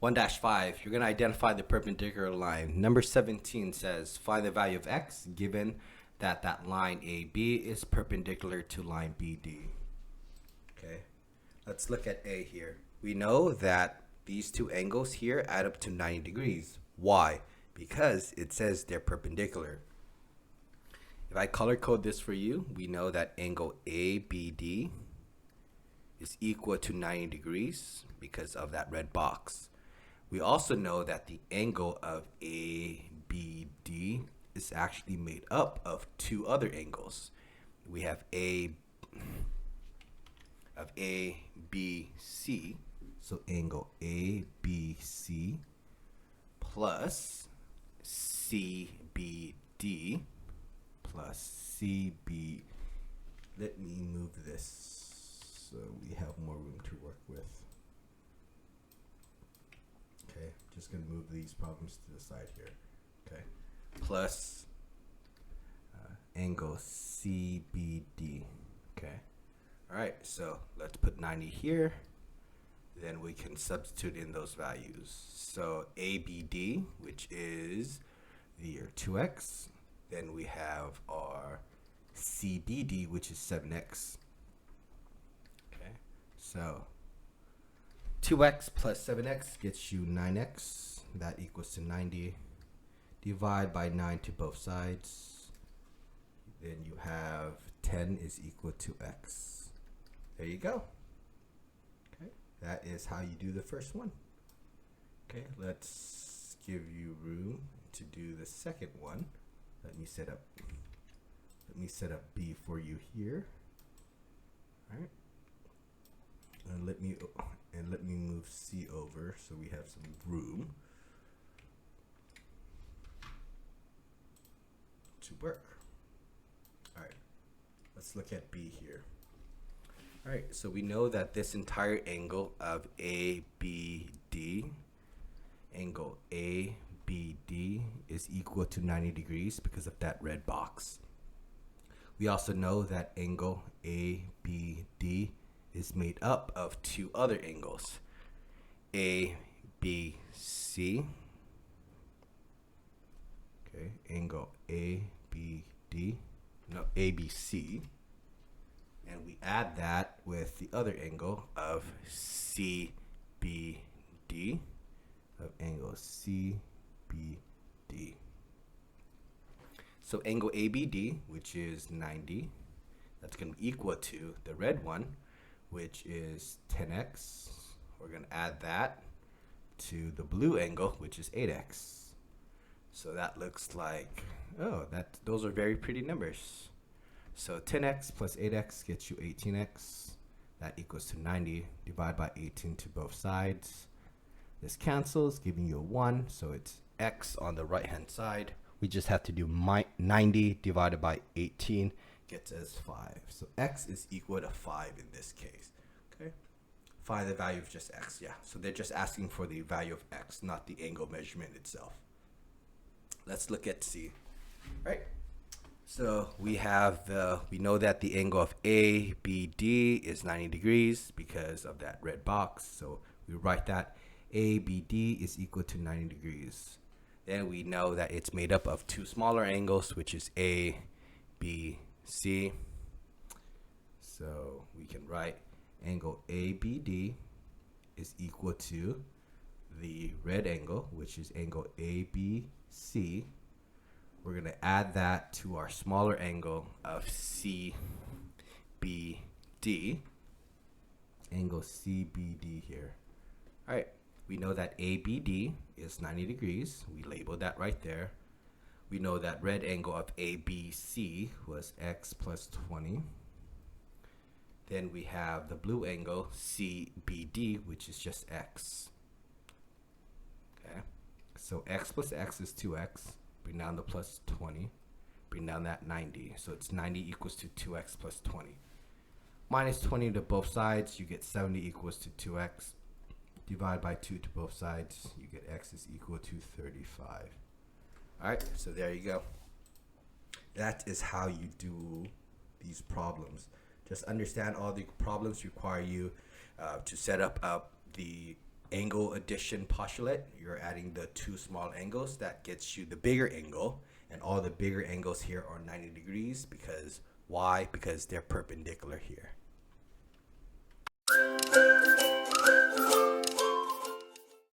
1-5, you're going to identify the perpendicular line. Number 17 says, find the value of x given that that line AB is perpendicular to line BD. Okay, let's look at A here. We know that these two angles here add up to 90 degrees. Why? Because it says they're perpendicular. If I color code this for you, we know that angle ABD is equal to 90 degrees because of that red box. We also know that the angle of ABD is actually made up of two other angles. We have ABC, so angle ABC plus CBD plus CB. Let me move this so we have more room to work with. Okay, just gonna move these problems to the side here. Okay, plus angle CBD. Okay, all right, so let's put 90 here. Then we can substitute in those values. So ABD, which is the 2x. Then we have our CBD, which is 7x. Okay, so 2x plus 7x gets you 9x. That equals to 90. Divide by 9 to both sides. Then you have 10 is equal to x. There you go. Okay, that is how you do the first one. Okay, let's give you room to do the second one. Let me set up B for you here. All right, and let me move C over so we have some room to work. All right, let's look at B here. All right, so we know that this entire angle of ABD, angle ABD is equal to 90 degrees because of that red box. We also know that angle ABD is made up of two other angles, ABC, okay, angle ABC, and we add that with the other angle of CBD, of angle CBD. So angle ABD, which is 90, that's going to be equal to the red one, which is 10x. We're going to add that to the blue angle, which is 8x. So that looks like, oh, those are very pretty numbers. So 10x plus 8x gets you 18x. That equals to 90. Divide by 18 to both sides. This cancels, giving you a 1. So it's x on the right hand side. We just have to do 90 divided by 18 gets us 5. So x is equal to 5 in this case. Okay. Find the value of just x. Yeah. So they're just asking for the value of x, not the angle measurement itself. Let's look at C. All right. So we know that the angle of ABD is 90 degrees because of that red box. So we write that ABD is equal to 90 degrees. Then we know that it's made up of two smaller angles, which is ABC. So we can write angle ABD is equal to the red angle, which is angle ABC. We're going to add that to our smaller angle of CBD, angle CBD here. All right, we know that ABD is 90 degrees. We labeled that right there. We know that red angle of ABC was x plus 20. Then we have the blue angle CBD, which is just x. Okay, so x plus x is 2x. Bring down the plus 20. Bring down that 90. So it's 90 equals to 2x plus 20. Minus 20 to both sides, you get 70 equals to 2x. Divide by 2 to both sides, you get x is equal to 35. All right, so there you go. That is how you do these problems. Just understand all the problems require you to set up the angle addition postulate. You're adding the two small angles. That gets you the bigger angle. And all the bigger angles here are 90 degrees because why? Because they're perpendicular here.